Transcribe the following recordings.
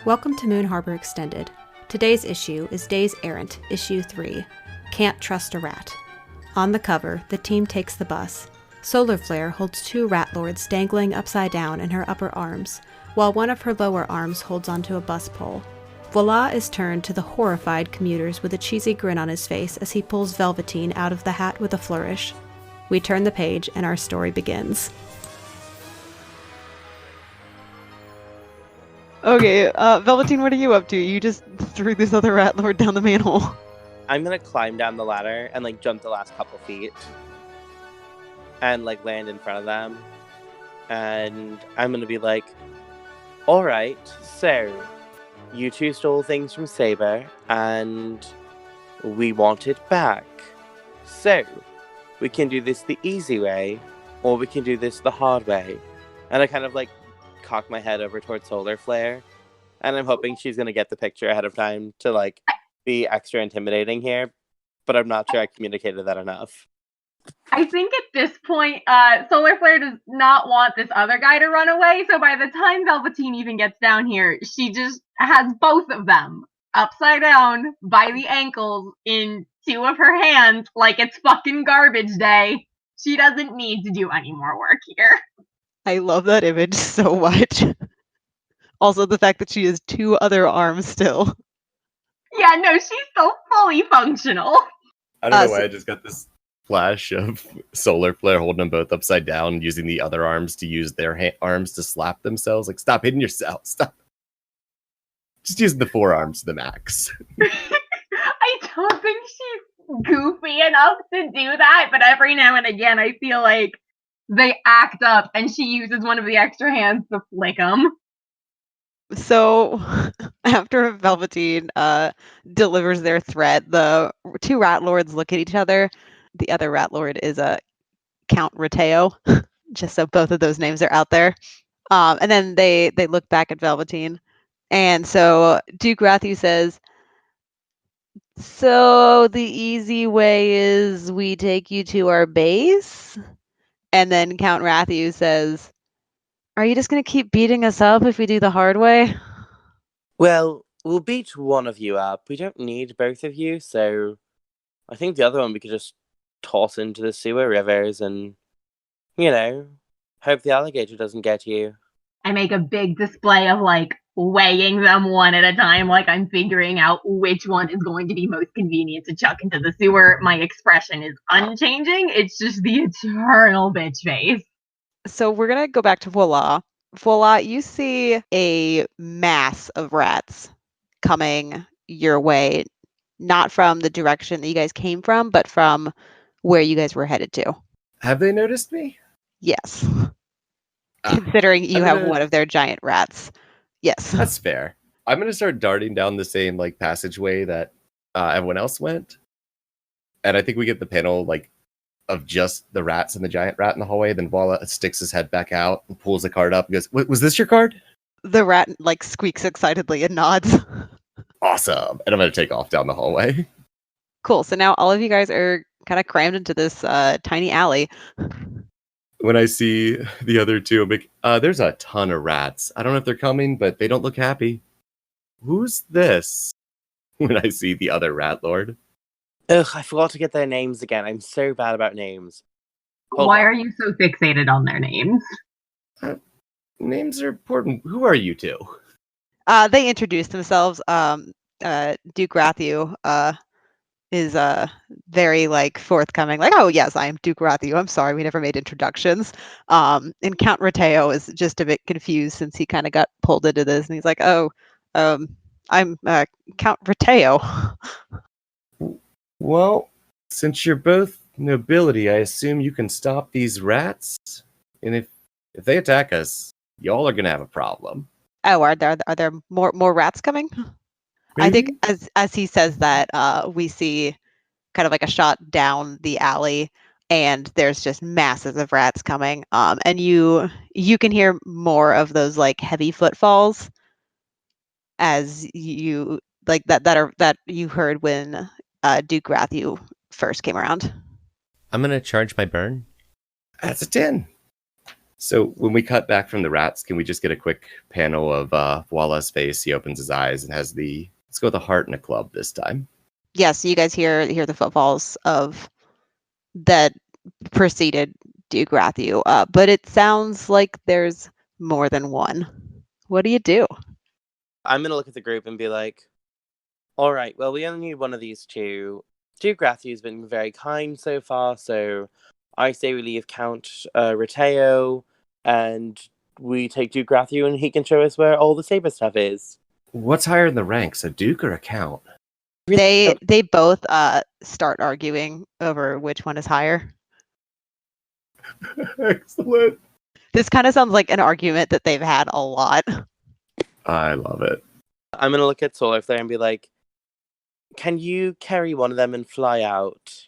Welcome to Moon Harbor Extended. Today's issue is Days Errant, Issue 3, Can't Trust a Rat. On the cover, the team takes the bus. Solar Flare holds two rat lords dangling upside down in her upper arms, while one of her lower arms holds onto a bus pole. Voila is turned to the horrified commuters with a cheesy grin on his face as he pulls Velveteen out of the hat with a flourish. We turn the page and our story begins. Okay, Velveteen, what are you up to? You just threw this other rat lord down the manhole. I'm gonna climb down the ladder and jump the last couple feet and land in front of them. And I'm gonna be like, alright, so you two stole things from SABRE and we want it back. So we can do this the easy way or we can do this the hard way. And I kind of cock my head over towards Solar Flare, and I'm hoping she's gonna get the picture ahead of time to be extra intimidating here, but I'm not sure I communicated that enough. I think at this point, Solar Flare does not want this other guy to run away, so by the time Velveteen even gets down here, she just has both of them upside down by the ankles in two of her hands like it's fucking garbage day. She doesn't need to do any more work here. I love that image so much. Also, the fact that she has two other arms still. Yeah, no, she's still fully functional. I don't know why I just got this flash of Solar Flare holding them both upside down and using the other arms to use their arms to slap themselves. Stop hitting yourself. Stop. Just using the forearms to the max. I don't think she's goofy enough to do that, but every now and again I feel like they act up and she uses one of the extra hands to flick them. So, after Velveteen delivers their threat, the two rat lords look at each other. The other rat lord is Count Rateo, just so both of those names are out there. And then they look back at Velveteen. And so Duke Rathu says, so the easy way is we take you to our base? And then Count Rathu says, are you just going to keep beating us up if we do the hard way? Well, we'll beat one of you up. We don't need both of you, so I think the other one we could just toss into the sewer rivers and, hope the alligator doesn't get you. I make a big display of weighing them one at a time, I'm figuring out which one is going to be most convenient to chuck into the sewer. My expression is unchanging. It's just the eternal bitch face. So we're going to go back to Voila. Voila, you see a mass of rats coming your way, not from the direction that you guys came from, but from where you guys were headed to. Have they noticed me? Yes. Considering you have one of their giant rats. Yes. That's fair. I'm going to start darting down the same passageway that everyone else went. And I think we get the panel of just the rats and the giant rat in the hallway. Then Voila sticks his head back out and pulls the card up and goes, was this your card? The rat squeaks excitedly and nods. Awesome. And I'm going to take off down the hallway. Cool. So now all of you guys are kind of crammed into this tiny alley. When I see the other two, I'm like, there's a ton of rats. I don't know if they're coming, but they don't look happy. Who's this? When I see the other rat lord. Ugh, I forgot to get their names again. I'm so bad about names. Why are you so fixated on their names? Names are important. Who are you two? They introduce themselves. Duke Rathu is very forthcoming. Oh yes, I am Duke Rathu. I'm sorry, we never made introductions. And Count Rateo is just a bit confused since he kind of got pulled into this, and he's like, I'm Count Rateo. Well, since you're both nobility, I assume you can stop these rats. And if they attack us, y'all are gonna have a problem. Oh, are there more rats coming? Maybe? I think as he says that, we see kind of a shot down the alley, and there's just masses of rats coming. And you can hear more of those heavy footfalls as you that you heard when Duke Rathu first came around. I'm gonna charge my burn. That's a 10. So when we cut back from the rats, can we just get a quick panel of Walla's face? He opens his eyes and has let's go with a heart and a club this time. Yes, you guys hear the footfalls of that preceded Duke Rathu, but it sounds like there's more than one. What do you do? I'm going to look at the group and be like, all right, well, we only need one of these two. Duke Rathu's been very kind so far, so I say we leave Count Rateo and we take Duke Rathu and he can show us where all the SABRE stuff is. What's higher in the ranks, a Duke or a Count? They both start arguing over which one is higher. Excellent. This kind of sounds like an argument that they've had a lot. I love it. I'm going to look at Solar Flare and be like, can you carry one of them and fly out?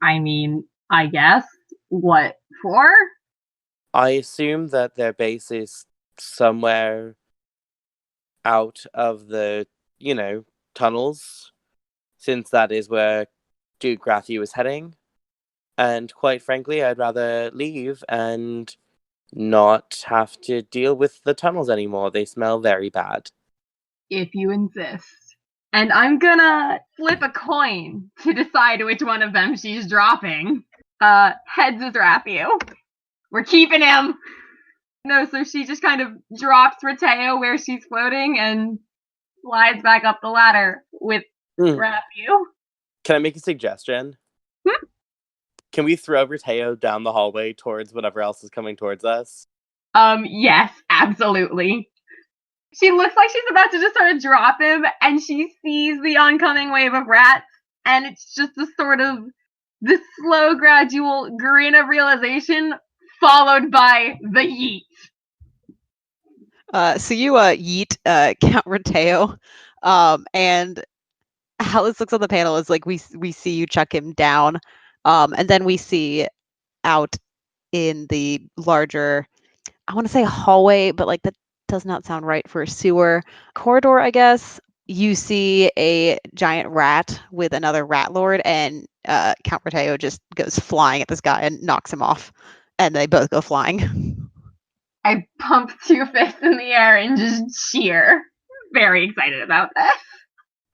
I mean, I guess. What for? I assume that their base is somewhere out of the, tunnels, since that is where Duke Rathu is heading. And quite frankly, I'd rather leave and not have to deal with the tunnels anymore. They smell very bad. If you insist. And I'm gonna flip a coin to decide which one of them she's dropping. Heads is Rathu. We're keeping him. No, so she just kind of drops Rateo where she's floating and slides back up the ladder with Rathu. Can I make a suggestion? Can we throw Rateo down the hallway towards whatever else is coming towards us? Yes, absolutely. She looks like she's about to just sort of drop him, and she sees the oncoming wave of rats, and it's just this slow, gradual grin of realization, followed by the yeet. So you yeet Count Rateo, and Alice looks on the panel as like we see you chuck him down, and then we see out in the larger, I want to say hallway, but like that does not sound right for a sewer corridor, I guess. You see a giant rat with another rat lord, and Count Rateo just goes flying at this guy and knocks him off, and they both go flying. I pump 2 fists in the air and just cheer. Very excited about this.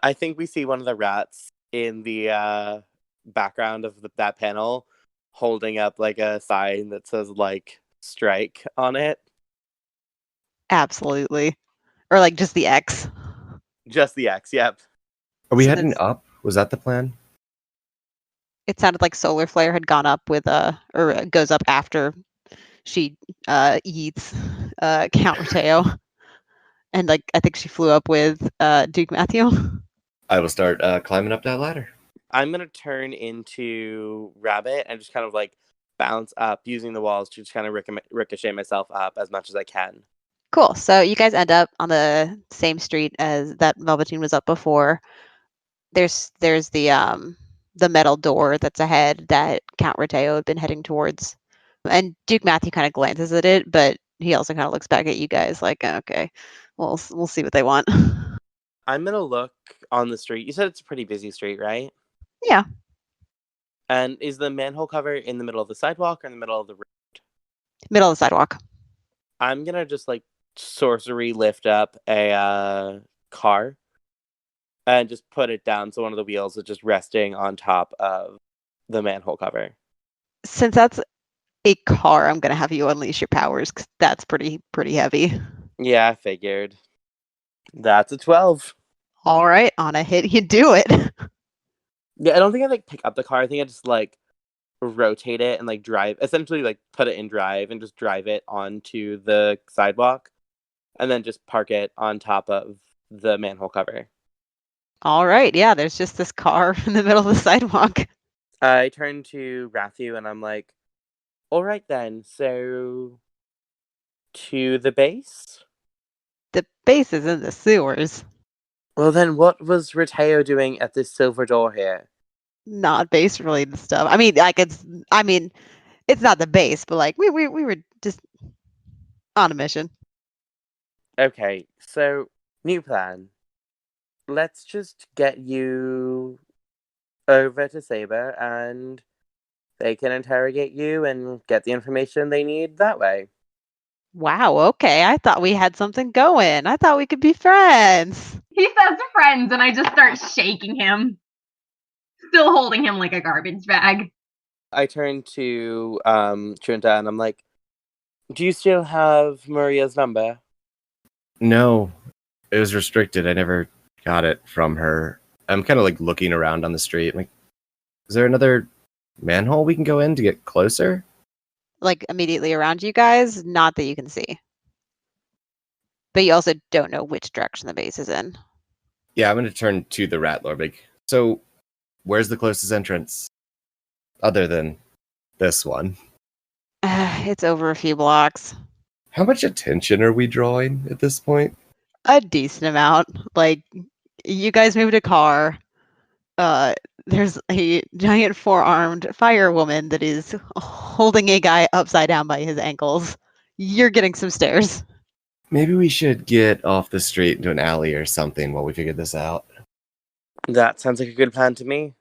I think we see one of the rats in the background of that panel holding up like a sign that says like strike on it. Absolutely. Or like just the X. Just the X, yep. Are we So heading that's- up? Was that the plan? It sounded like Solar Flare had gone up with or goes up after she eats Count Rateo. And like I think she flew up with Duke Matthew. I will start climbing up that ladder. I'm going to turn into Rabbit and just kind of like bounce up using the walls to just kind of ricochet myself up as much as I can. Cool. So you guys end up on the same street as that Velveteen was up before. There's the metal door that's ahead that Count Rateo had been heading towards. And Duke Matthew kind of glances at it, but he also kind of looks back at you guys like, okay, we'll see what they want. I'm going to look on the street. You said it's a pretty busy street, right? Yeah. And is the manhole cover in the middle of the sidewalk or in the middle of the road? Middle of the sidewalk. I'm going to just like sorcery lift up a car and just put it down so one of the wheels is just resting on top of the manhole cover. Since that's a car, I'm gonna have you unleash your powers because that's pretty heavy. Yeah, I figured. That's a 12. All right, on a hit, you do it. Yeah, I don't think I like pick up the car. I think I just like rotate it and like drive, essentially like put it in drive and just drive it onto the sidewalk and then just park it on top of the manhole cover. All right, yeah, there's just this car in the middle of the sidewalk. I turn to Rathu and I'm like, all right then, so to the base? The base is in the sewers, Well then, what was Rateo doing at this silver door here? not base related stuff. I mean, it's not the base, but like we were just on a mission. Okay, so new plan. Let's just get you over to SABRE and They can interrogate you and get the information they need that way. Wow, okay. I thought we had something going. I thought we could be friends. He says friends, and I just start shaking him, still holding him like a garbage bag. I turn to Trinta and I'm like, do you still have Maria's number? No, it was restricted. I never got it from her. I'm kind of like looking around on the street. Like, is there another manhole we can go in to get closer? Like immediately around you guys, not that you can see. But you also don't know which direction the base is in. Yeah, I'm going to turn to the Rat Lord. Like, so, where's the closest entrance? Other than this one. It's over a few blocks. How much attention are we drawing at this point? A decent amount. Like, you guys moved a car. There's a giant four-armed fire woman that is holding a guy upside down by his ankles. You're getting some stares. Maybe we should get off the street into an alley or something while we figure this out. That sounds like a good plan to me.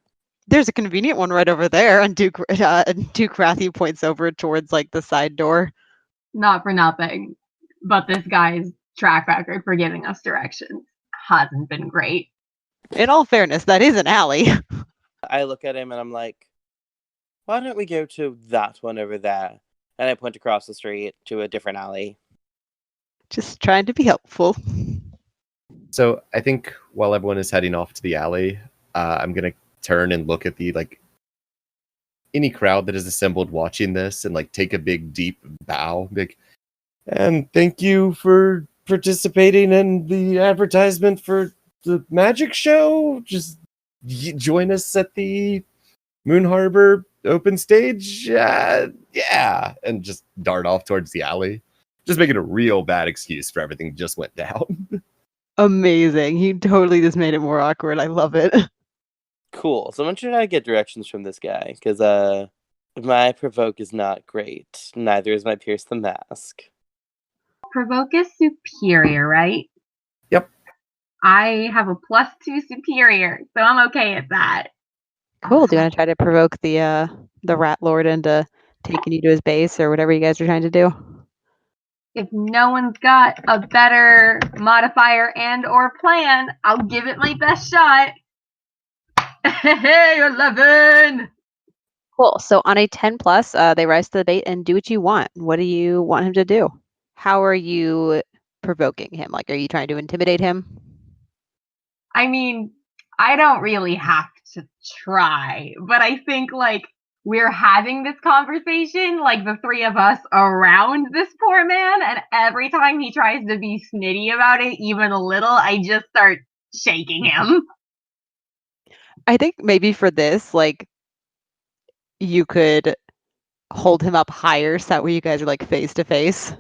There's a convenient one right over there, and Duke Rathy points over towards like the side door. Not for nothing, but this guy's track record for giving us directions hasn't been great. In all fairness, that is an alley. I look at him and I'm like, why don't we go to that one over there? And I point across the street to a different alley. Just trying to be helpful. So I think while everyone is heading off to the alley, I'm going to turn and look at the any crowd that is assembled watching this and like take a big deep bow. And thank you for participating in the advertisement for the magic show. Just join us at the Moon Harbor open stage. Yeah. And just dart off towards the alley. Just making a real bad excuse for everything that just went down. Amazing. He totally just made it more awkward. I love it. Cool. So I'm sure I get directions from this guy, because my provoke is not great. Neither is my pierce the mask. Provoke is superior, right? Yep. I have a +2 superior, so I'm okay at that. Cool. Do you want to try to provoke the Rat Lord into taking you to his base or whatever you guys are trying to do? If no one's got a better modifier and or plan, I'll give it my best shot. Hey, 11! Cool. So on a 10 plus, they rise to the bait and do what you want. What do you want him to do? How are you provoking him? Like, are you trying to intimidate him? I mean, I don't really have to try, but I think like we're having this conversation, like the three of us around this poor man, and every time he tries to be snitty about it, even a little, I just start shaking him. I think maybe for this, like, you could hold him up higher so that way you guys are like face to face.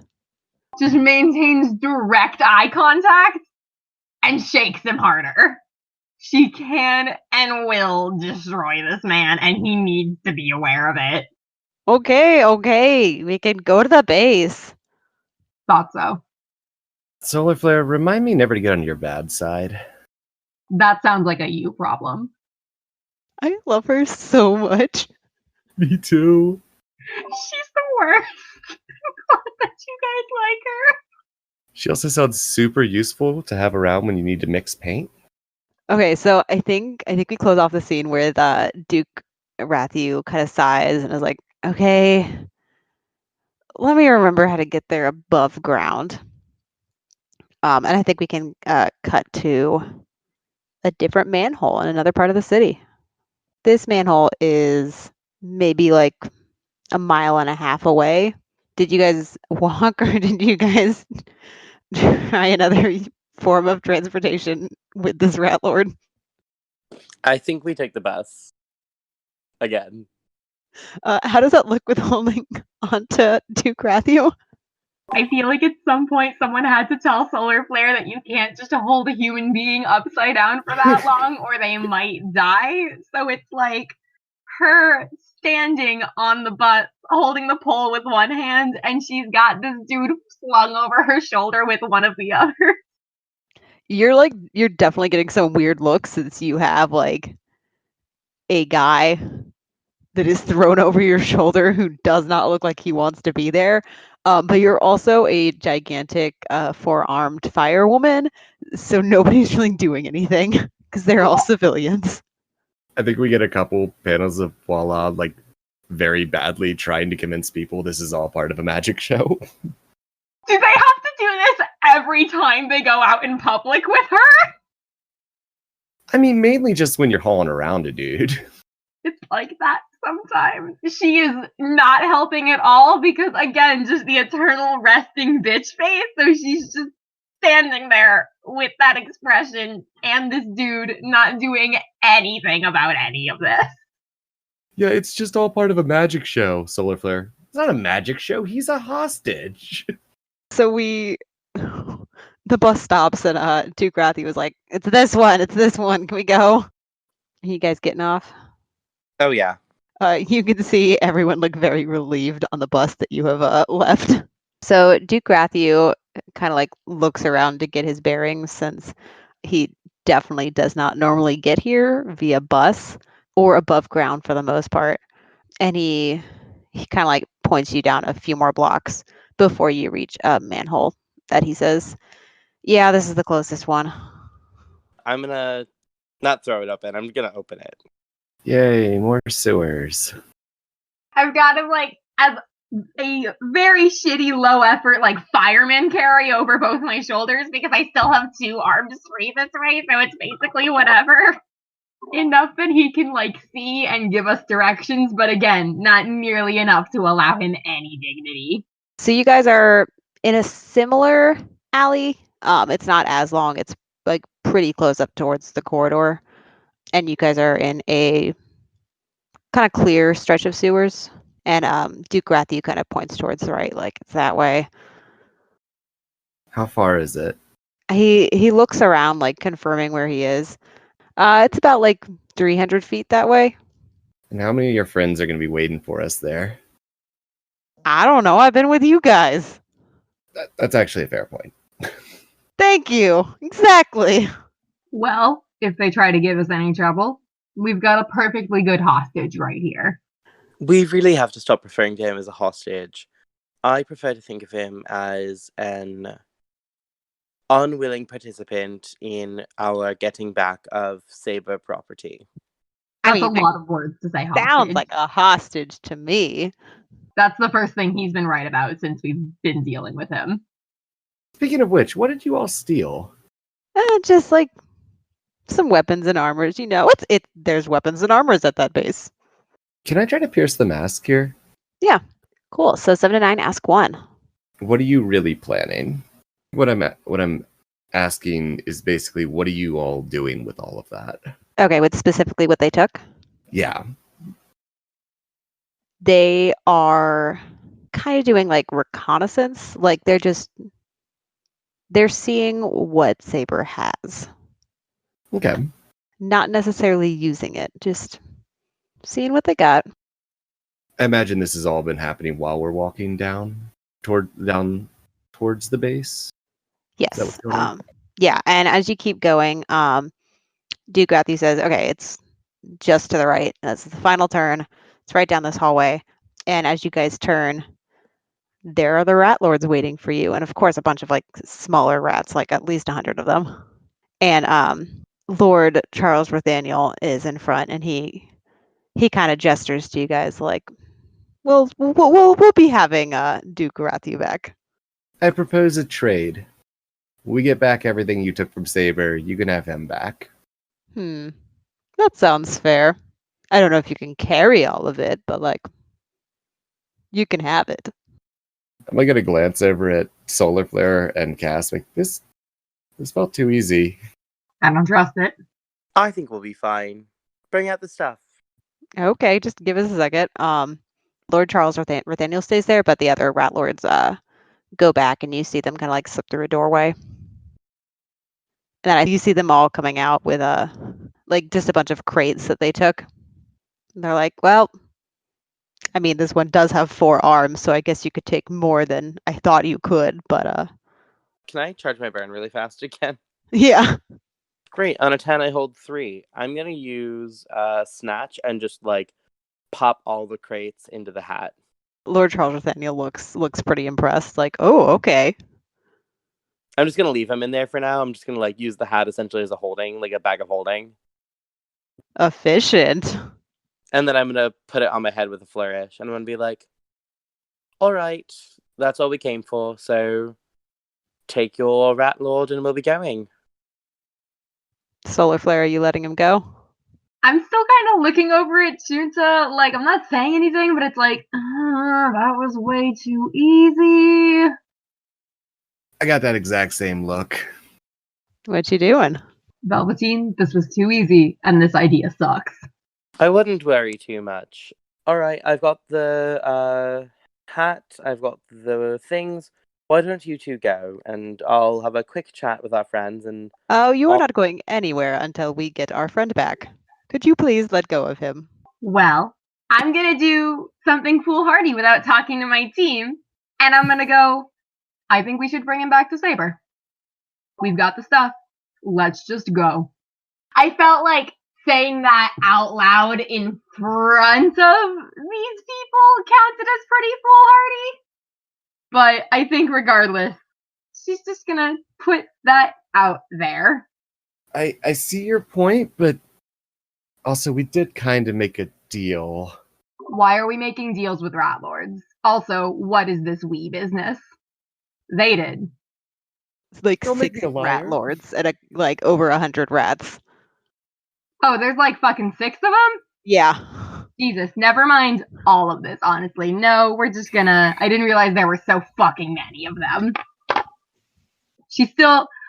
Just maintains direct eye contact and shakes him harder. She can and will destroy this man, and he needs to be aware of it. Okay. We can go to the base. Thought so. Solar Flare, remind me never to get on your bad side. That sounds like a you problem. I love her so much. Me too. She's the worst. I'm glad that you guys like her. She also sounds super useful to have around when you need to mix paint. Okay, so I think we close off the scene where the Duke Rathu kind of sighs and is like, okay, let me remember how to get there above ground. And I think we can cut to a different manhole in another part of the city. This manhole is maybe like a mile and a half away. Did you guys walk or did you guys try another form of transportation with this Rat Lord? I think we take the bus. Again. How does that look with holding onto Duke Rathu? I feel like at some point someone had to tell Solar Flare that you can't just hold a human being upside down for that long or they might die. So it's like her standing on the bus, holding the pole with one hand, and she's got this dude slung over her shoulder with one of the other. You're definitely getting some weird looks since you have like a guy that is thrown over your shoulder who does not look like he wants to be there. But you're also a gigantic four-armed firewoman, so nobody's really doing anything because they're all civilians. I think we get a couple panels of Voila, like, very badly trying to convince people this is all part of a magic show. Do they have to do this every time they go out in public with her? I mean, mainly just when you're hauling around a dude. It's like that sometimes. She is not helping at all because, again, just the eternal resting bitch face. So she's just standing there with that expression and this dude not doing anything about any of this. Yeah, it's just all part of a magic show, Solar Flare. It's not a magic show, he's a hostage. So the bus stops and Duke Rathy was like, it's this one, can we go? Are you guys getting off? Oh, yeah. You can see everyone look very relieved on the bus that you have left. So Duke Ratthew kind of like looks around to get his bearings since he definitely does not normally get here via bus or above ground for the most part. And he kind of like points you down a few more blocks before you reach a manhole that he says, yeah, this is the closest one. I'm gonna not throw it open. I'm gonna open it. Yay, more sewers. I've got him like as a very shitty low effort like fireman carry over both my shoulders because I still have two arms free this way, so it's basically whatever. Enough that he can like see and give us directions, but again, not nearly enough to allow him any dignity. So you guys are in a similar alley. It's not as long. It's like pretty close up towards the corridor. And you guys are in a kind of clear stretch of sewers. And Duke Rathy kind of points towards the right, like it's that way. How far is it? He looks around, like confirming where he is. It's about like 300 feet that way. And how many of your friends are going to be waiting for us there? I don't know. I've been with you guys. That's actually a fair point. Thank you. Exactly. Well, if they try to give us any trouble, we've got a perfectly good hostage right here. We really have to stop referring to him as a hostage. I prefer to think of him as an unwilling participant in our getting back of SABRE property. That's a lot of words to say hostage. Sounds like a hostage to me. That's the first thing he's been right about since we've been dealing with him. Speaking of which, what did you all steal? Just like some weapons and armors. You know, there's weapons and armors at that base. Can I try to pierce the mask here? Yeah, cool. So 7 to 9, ask 1. What are you really planning? What I'm asking is basically, what are you all doing with all of that? Okay, with specifically what they took? Yeah. They are kind of doing like reconnaissance. Like they're seeing what SABRE has. Okay. Not necessarily using it, just seeing what they got. I imagine this has all been happening while we're walking down towards the base. Yes. Is that what's going on? Yeah, and as you keep going, Duke Rathy says, okay, it's just to the right. That's the final turn. It's right down this hallway. And as you guys turn, there are the rat lords waiting for you. And of course, a bunch of like smaller rats, like at least 100 of them. And Lord Charles Rathaniel is in front, and he kind of gestures to you guys like, we'll be having Duke Rathy back. I propose a trade. We get back everything you took from SABRE. You can have him back. That sounds fair. I don't know if you can carry all of it, but like, you can have it. I'm like gonna glance over at Solar Flare and Cass. Like this felt too easy. I don't trust it. I think we'll be fine. Bring out the stuff. Okay, just give us a second. Lord Charles Rathaniel stays there, but the other rat lords go back, and you see them kind of like slip through a doorway. And then you see them all coming out with like just a bunch of crates that they took. And they're like, well, I mean, this one does have 4 arms, so I guess you could take more than I thought you could, but Can I charge my burn really fast again? yeah. Great. On a 10, I hold 3. I'm gonna use Snatch and just like pop all the crates into the hat. Lord Charles Nathaniel looks pretty impressed. Like, oh, okay. I'm just gonna leave him in there for now. I'm just gonna like use the hat essentially as a holding, like a bag of holding. Efficient. And then I'm gonna put it on my head with a flourish. And I'm gonna be like, all right, that's all we came for. So take your rat lord and we'll be going. Solar Flare, are you letting him go? I'm still kind of looking over at Junta, like, I'm not saying anything, but it's like, that was way too easy. I got that exact same look. What you doing? Velveteen, this was too easy, and this idea sucks. I wouldn't worry too much. All right, I've got the hat, I've got the things. Why don't you two go, and I'll have a quick chat with our friends. And Oh, you are not going anywhere until we get our friend back. Could you please let go of him? Well, I'm gonna do something foolhardy without talking to my team, and I'm gonna go, I think we should bring him back to SABRE. We've got the stuff. Let's just go. I felt like saying that out loud in front of these people counted as pretty foolhardy. But I think regardless, she's just gonna put that out there. I see your point, but also we did kind of make a deal. Why are we making deals with rat lords? Also, what is this we business? They did. It's like Don't make 6 me a rat liar. lords and like over 100 rats. Oh, there's like fucking 6 of them? Yeah. Jesus, never mind all of this, honestly. No, we're just gonna... I didn't realize there were so fucking many of them.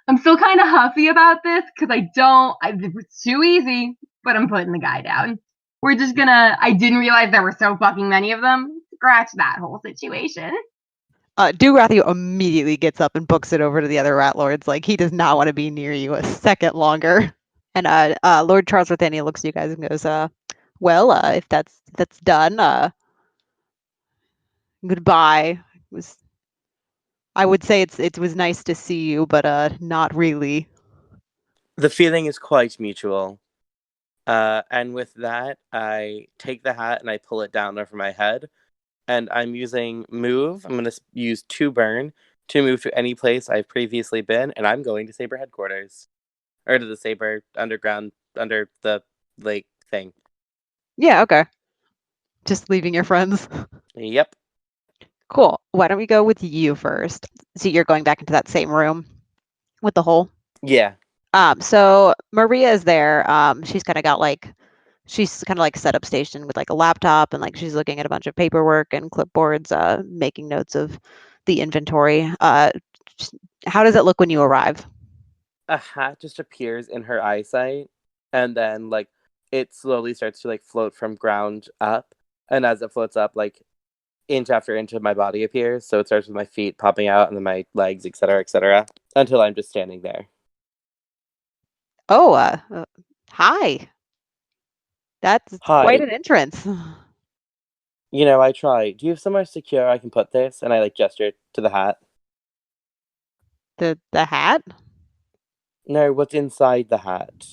I'm still kind of huffy about this, because it's too easy, but I'm putting the guy down. We're just gonna... I didn't realize there were so fucking many of them. Scratch that whole situation. Durathio immediately gets up and books it over to the other rat lords. Like, he does not want to be near you a second longer. And Lord Charles Nathaniel looks at you guys and goes, if that's done, goodbye. I would say it was nice to see you, but not really. the feeling is quite mutual. And with that, I take the hat and I pull it down over my head. And I'm using move. I'm going to use 2 burn to move to any place I've previously been. And I'm going to SABRE headquarters. Or to the SABRE underground, under the lake thing. Yeah, okay. Just leaving your friends. Yep. Cool. Why don't we go with you first? So you're going back into that same room with the hole? Yeah. So Maria is there. She's kind of like set up station with like a laptop, and like she's looking at a bunch of paperwork and clipboards, making notes of the inventory. How does it look when you arrive? A hat just appears in her eyesight, and then like it slowly starts to like float from ground up, and as it floats up, like inch after inch of my body appears. So it starts with my feet popping out, and then my legs, etc., until I'm just standing there. Oh, hi. That's Hi. quite an entrance. You know, I try. Do you have somewhere secure I can put this? And I like gesture to the hat. The hat? No, what's inside the hat?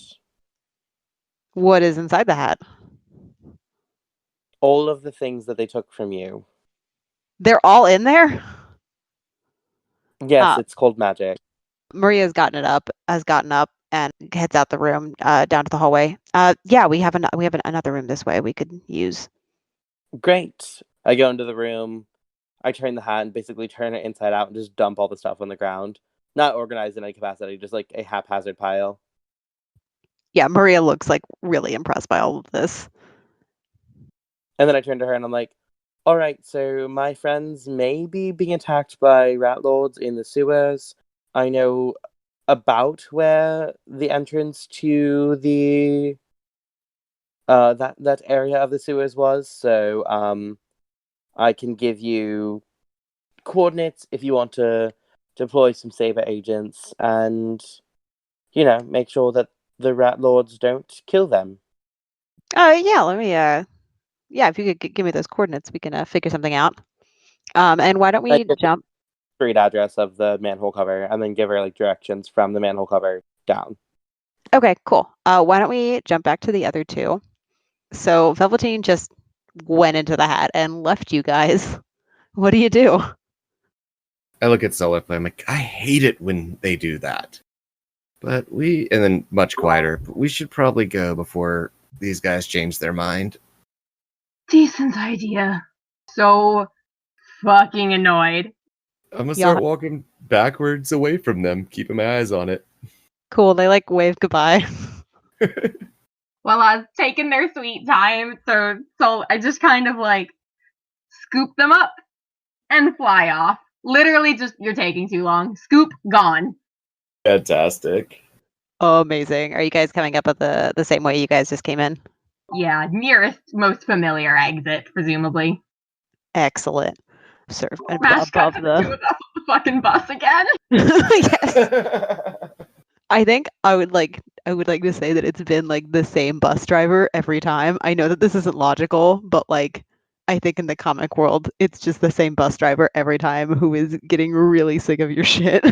What is inside the hat? All of the things that they took from you. They're all in there? Yes, it's called magic. Maria's gotten up and heads out the room, down to the hallway. Yeah, we have another room this way we could use. Great. I go into the room. I turn the hat and basically turn it inside out and just dump all the stuff on the ground. Not organized in any capacity, just like a haphazard pile. Yeah, Maria looks like really impressed by all of this. And then I turn to her and I'm like, all right, so my friends may be being attacked by rat lords in the sewers. I know about where the entrance to the that area of the sewers was, so I can give you coordinates if you want to deploy some SABRE agents and, you know, make sure that the rat lords don't kill them. Yeah, let me if you could give me those coordinates, we can figure something out. And why don't we jump Street address of the manhole cover and then give her like directions from the manhole cover down. Okay, cool. Why don't we jump back to the other two? So Velveteen just went into the hat and left you guys. What do you do? I look at Solar Flare, I'm like, I hate it when they do that. And then much quieter, but we should probably go before these guys change their mind. Decent idea. So fucking annoyed. I'm gonna start walking backwards away from them, keeping my eyes on it. Cool, they like wave goodbye. Well, I was taking their sweet time, so I just kind of like scoop them up and fly off. Literally just, you're taking too long. Scoop, gone. Fantastic. Oh, amazing. Are you guys coming up at the same way you guys just came in? Yeah, nearest, most familiar exit, presumably. Excellent. Surf and Smash cut above to the two the... of us on the fucking bus again. Yes. I think I would like to say that it's been like the same bus driver every time. I know that this isn't logical, but like I think in the comic world, it's just the same bus driver every time who is getting really sick of your shit.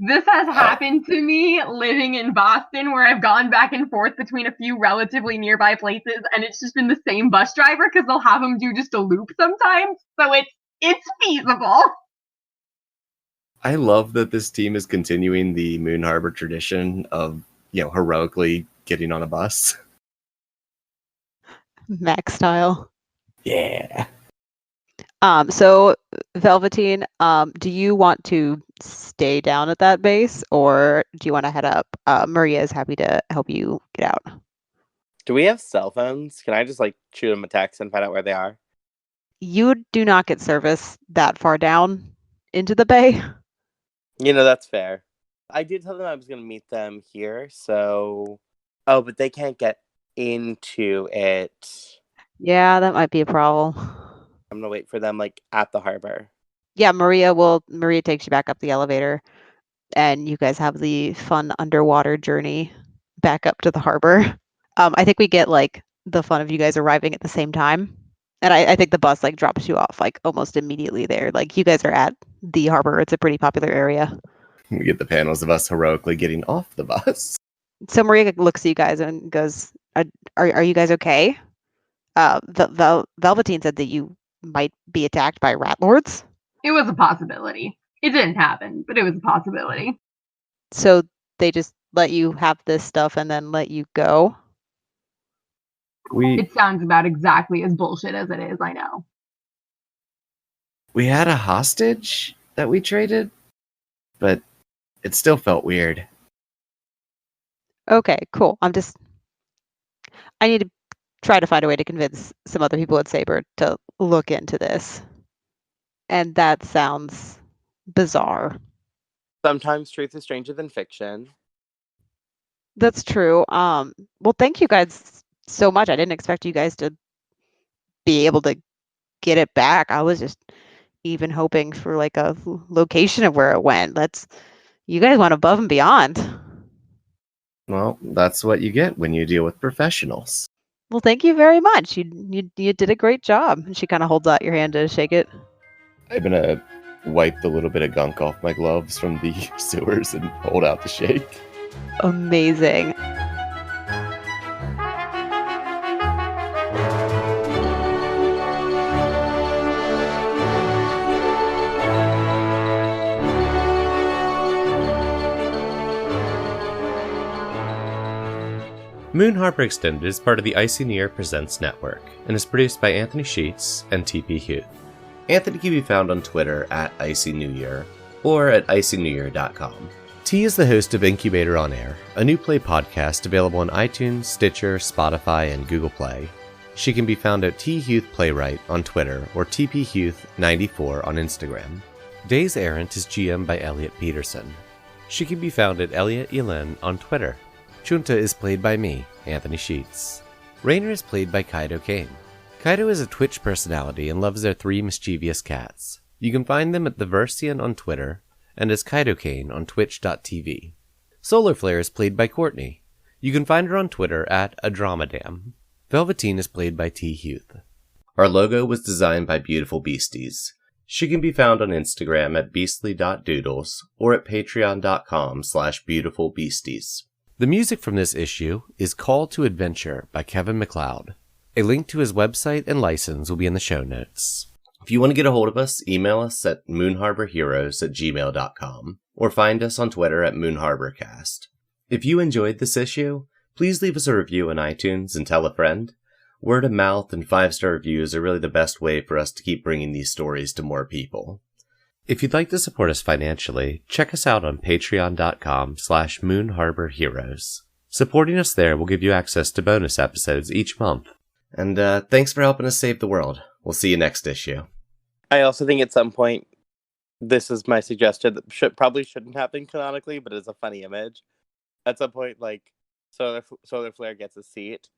This has happened to me living in Boston, where I've gone back and forth between a few relatively nearby places, and it's just been the same bus driver because they'll have them do just a loop sometimes. So it's feasible. I love that this team is continuing the Moon Harbor tradition of, heroically getting on a bus. Max style. Yeah. So Velveteen, do you want to stay down at that base, or do you want to head up? Maria is happy to help you get out. Do we have cell phones? Can I just shoot them a text and find out where they are? You do not get service that far down into the bay. That's fair. I did tell them I was going to meet them here, so... Oh, but they can't get into it. Yeah, that might be a problem. I'm going to wait for them, at the harbor. Yeah, Maria takes you back up the elevator, and you guys have the fun underwater journey back up to the harbor. I think we get, the fun of you guys arriving at the same time. And I think the bus, drops you off, almost immediately there. You guys are at the harbor. It's a pretty popular area. We get the panels of us heroically getting off the bus. So Maria looks at you guys and goes, are you guys okay? Velveteen said that you might be attacked by rat lords. It was a possibility. It didn't happen, but it was a possibility. So they just let you have this stuff and then let you go? It sounds about exactly as bullshit as it is, I know. We had a hostage that we traded, but it still felt weird. Okay, cool. I need to try to find a way to convince some other people at SABRE to look into this. And that sounds bizarre. Sometimes truth is stranger than fiction. That's true. Well, thank you guys so much. I didn't expect you guys to be able to get it back. I was just even hoping for a location of where it went. You guys went above and beyond. Well, that's what you get when you deal with professionals. Well, thank you very much. You did a great job. And she kind of holds out your hand to shake it. I'm gonna wipe the little bit of gunk off my gloves from the sewers and hold out the shake. Amazing. Moon Harbor Extended is part of the Icy New Year Presents network and is produced by Anthony Sheets and TP Huth. Anthony can be found on Twitter at Icy New Year or at icynewyear.com. T is the host of Incubator on Air, a new play podcast available on iTunes, Stitcher, Spotify, and Google Play. She can be found at T Huth Playwright on Twitter or TPHuth94 on Instagram. Days Errant is GM by Elliot Peterson. She can be found at Elliot Yellen on Twitter. Chunta is played by me, Anthony Sheets. Rainer is played by Kaido Kane. Kaido is a Twitch personality and loves their 3 mischievous cats. You can find them at The Versian on Twitter and as Kaido Kane on twitch.tv. Solar Flare is played by Courtney. You can find her on Twitter at Adramadam. Velveteen is played by T. Huth. Our logo was designed by Beautiful Beasties. She can be found on Instagram at beastly.doodles or at patreon.com/beautifulbeasties. The music from this issue is Call to Adventure by Kevin MacLeod. A link to his website and license will be in the show notes. If you want to get a hold of us, email us at moonharborheroes@gmail.com or find us on Twitter at moonharborcast. If you enjoyed this issue, please leave us a review on iTunes and tell a friend. Word of mouth and 5-star reviews are really the best way for us to keep bringing these stories to more people. If you'd like to support us financially, check us out on patreon.com/moonharborheroes. Supporting us there will give you access to bonus episodes each month. And thanks for helping us save the world. We'll see you next issue. I also think at some point, this is my suggestion that probably shouldn't happen canonically, but it's a funny image. At some point, like, Solar Flare gets a seat,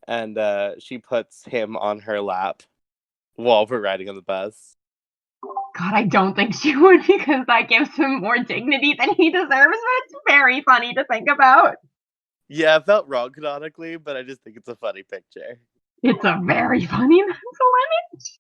and she puts him on her lap while we're riding on the bus. God, I don't think she would, because that gives him more dignity than he deserves, but it's very funny to think about. Yeah, it felt wrong canonically, but I just think it's a funny picture. It's a very funny mental image.